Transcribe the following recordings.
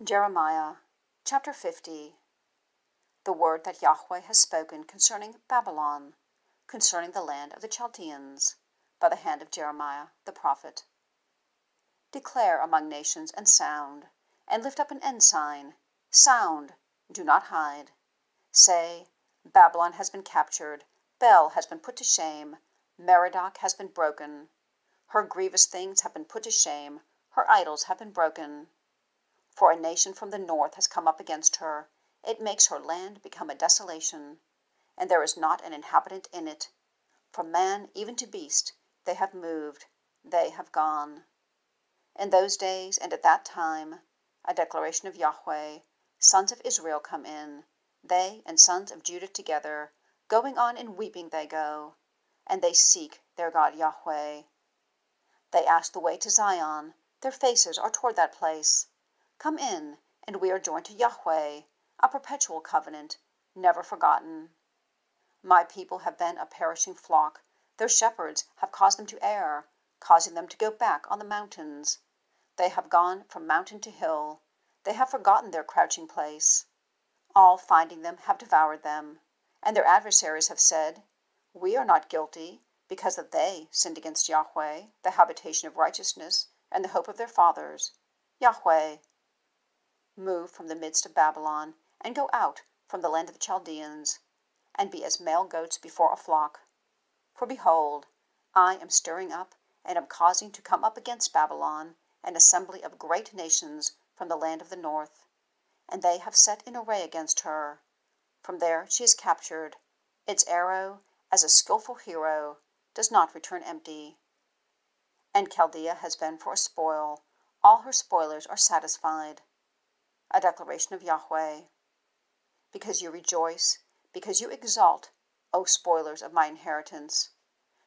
Jeremiah chapter 50. The word that Yahweh has spoken concerning Babylon, concerning the land of the Chaldeans, by the hand of Jeremiah the prophet. Declare among nations and lift up an ensign. Sound, do not hide. Say, Babylon has been captured, Bel has been put to shame, Merodach has been broken. Her grievous things have been put to shame, her idols have been broken. For a nation from the north has come up against her. It makes her land become a desolation, and there is not an inhabitant in it. From man even to beast, they have moved, they have gone. In those days and at that time, a declaration of Yahweh, sons of Israel come in, they and sons of Judah together, going on in weeping they go, and they seek their God Yahweh. They ask the way to Zion, their faces are toward that place. Come in, and we are joined to Yahweh, a perpetual covenant, never forgotten. My people have been a perishing flock. Their shepherds have caused them to err, causing them to go back on the mountains. They have gone from mountain to hill. They have forgotten their crouching place. All finding them have devoured them, and their adversaries have said, We are not guilty, because that they sinned against Yahweh, the habitation of righteousness, and the hope of their fathers. Yahweh, move from the midst of Babylon, and go out from the land of the Chaldeans, and be as male goats before a flock. For behold, I am stirring up, and am causing to come up against Babylon an assembly of great nations from the land of the north, and they have set in array against her. From there she is captured. Its arrow, as a skillful hero, does not return empty. And Chaldea has been for a spoil. All her spoilers are satisfied. A declaration of Yahweh. Because you rejoice, because you exult, O spoilers of my inheritance,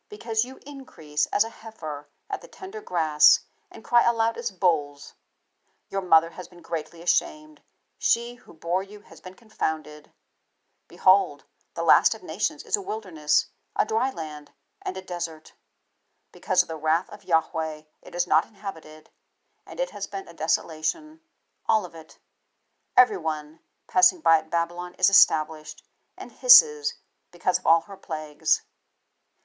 because you increase as a heifer at the tender grass, and cry aloud as bulls. Your mother has been greatly ashamed, she who bore you has been confounded. Behold, the last of nations is a wilderness, a dry land, and a desert. Because of the wrath of Yahweh it is not inhabited, and it has been a desolation, all of it. Everyone passing by at Babylon is established, and hisses because of all her plagues.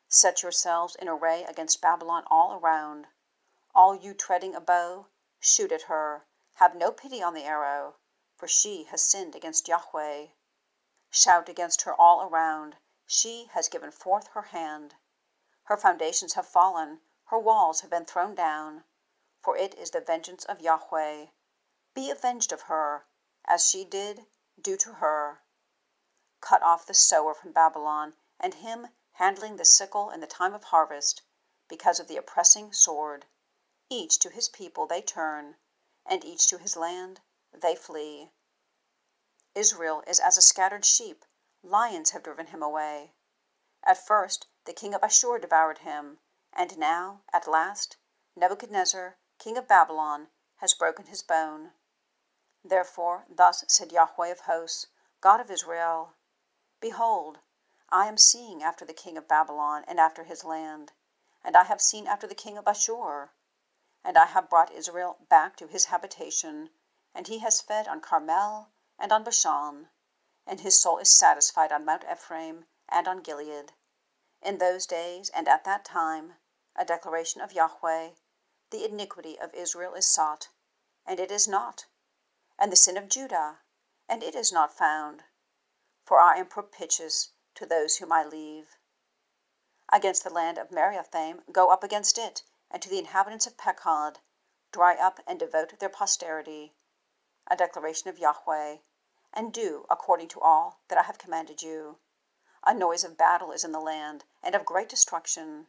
Set yourselves in array against Babylon all around. All you treading a bow, shoot at her. Have no pity on the arrow, for she has sinned against Yahweh. Shout against her all around. She has given forth her hand. Her foundations have fallen, her walls have been thrown down, for it is the vengeance of Yahweh. Be avenged of her, as she did, do to her. Cut off the sower from Babylon, and him handling the sickle in the time of harvest, because of the oppressing sword. Each to his people they turn, and each to his land they flee. Israel is as a scattered sheep, lions have driven him away. At first the king of Asshur devoured him, and now, at last, Nebuchadnezzar, king of Babylon, has broken his bone. Therefore thus said Yahweh of Hosts, God of Israel, Behold, I am seeing after the king of Babylon and after his land, and I have seen after the king of Asshur, and I have brought Israel back to his habitation, and he has fed on Carmel and on Bashan, and his soul is satisfied on Mount Ephraim and on Gilead. In those days and at that time, a declaration of Yahweh, the iniquity of Israel is sought, and it is not, and the sin of Judah, and it is not found. For I am propitious to those whom I leave. Against the land of Mount go up against it, and to the inhabitants of Pekod, dry up and devote their posterity. A declaration of Yahweh, and do according to all that I have commanded you. A noise of battle is in the land, and of great destruction.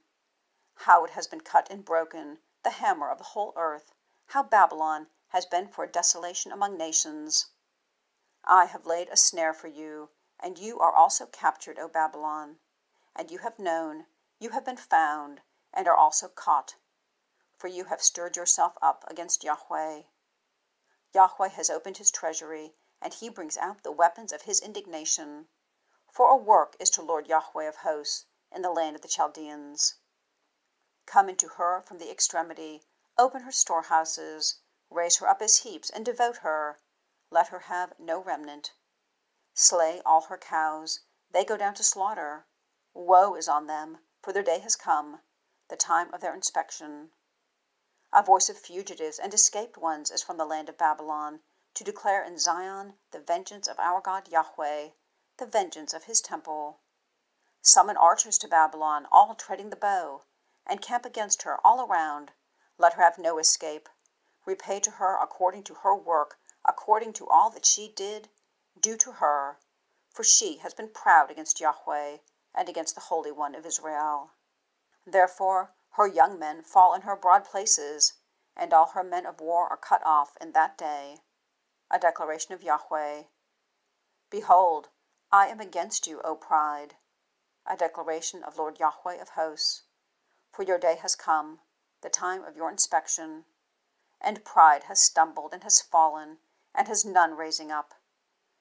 How it has been cut and broken, the hammer of the whole earth, how Babylon has been for a desolation among nations. I have laid a snare for you, and you are also captured, O Babylon. And you have known, you have been found, and are also caught. For you have stirred yourself up against Yahweh. Yahweh has opened his treasury, and he brings out the weapons of his indignation. For a work is to Lord YHWH of Hosts in the land of the Chaldeans. Come into her from the extremity, open her storehouses, raise her up as heaps, and devote her, let her have no remnant. Slay all her cows, they go down to slaughter. Woe is on them, for their day has come, the time of their inspection. A voice of fugitives and escaped ones is from the land of Babylon, to declare in Zion the vengeance of our God Yahweh, the vengeance of his temple. Summon archers to Babylon, all treading the bow, and camp against her all around. Let her have no escape. Repay to her according to her work, according to all that she did, do to her, for she has been proud against Yahweh and against the Holy One of Israel. Therefore her young men fall in her broad places, and all her men of war are cut off in that day. A declaration of Yahweh. Behold, I am against you, O pride. A declaration of Lord YHWH of Hosts. For your day has come, the time of your inspection, and pride has stumbled and has fallen, and has none raising up.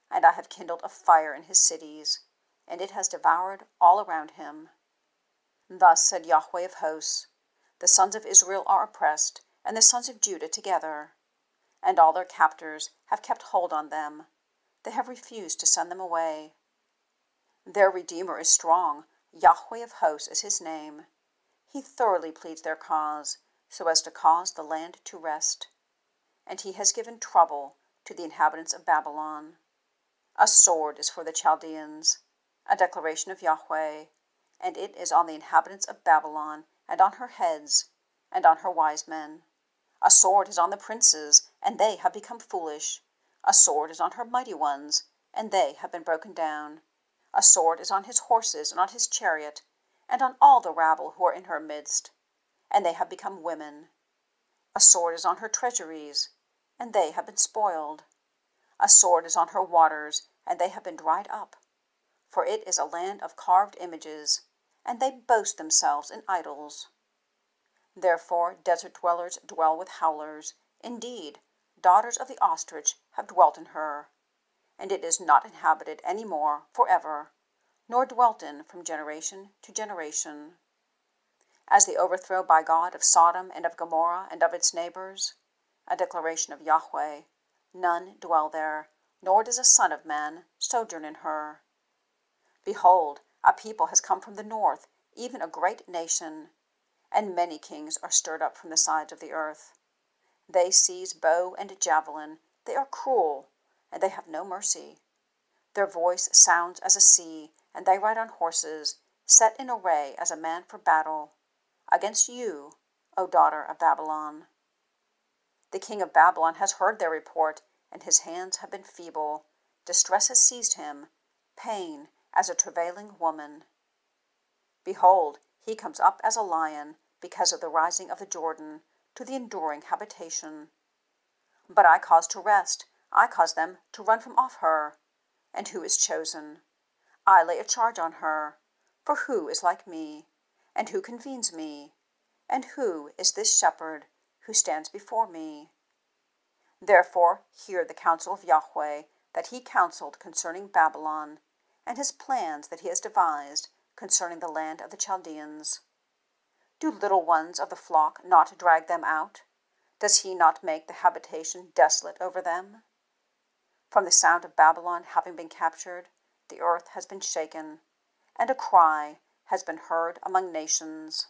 And I have kindled a fire in his cities, and it has devoured all around him. Thus said YHWH of Hosts, the sons of Israel are oppressed, and the sons of Judah together, and all their captors have kept hold on them. They have refused to send them away. Their Redeemer is strong, YHWH of Hosts is his name. He thoroughly pleads their cause, so as to cause the land to rest. And he has given trouble to the inhabitants of Babylon. A sword is for the Chaldeans, a declaration of Yahweh, and it is on the inhabitants of Babylon, and on her heads, and on her wise men. A sword is on the princes, and they have become foolish. A sword is on her mighty ones, and they have been broken down. A sword is on his horses, and on his chariot, and on all the rabble who are in her midst, and they have become women. A sword is on her treasuries, and they have been spoiled. A sword is on her waters, and they have been dried up. For it is a land of carved images, and they boast themselves in idols. Therefore desert dwellers dwell with howlers. Indeed, daughters of the ostrich have dwelt in her, and it is not inhabited any more forever, nor dwelt in from generation to generation. As the overthrow by God of Sodom and of Gomorrah and of its neighbors, a declaration of Yahweh, none dwell there, nor does a son of man sojourn in her. Behold, a people has come from the north, even a great nation, and many kings are stirred up from the sides of the earth. They seize bow and javelin, they are cruel, and they have no mercy. Their voice sounds as a sea, and they ride on horses, set in array as a man for battle, against you, O daughter of Babylon. The king of Babylon has heard their report, and his hands have been feeble. Distress has seized him, pain as a travailing woman. Behold, he comes up as a lion, because of the rising of the Jordan, to the enduring habitation. But I cause to rest, I cause them to run from off her. And who is chosen? I lay a charge on her. For who is like me? And who convenes me? And who is this shepherd who stands before me? Therefore hear the counsel of Yahweh that he counseled concerning Babylon, and his plans that he has devised concerning the land of the Chaldeans. Do little ones of the flock not drag them out? Does he not make the habitation desolate over them? From the sound of Babylon having been captured, the earth has been shaken, and a cry has been heard among nations.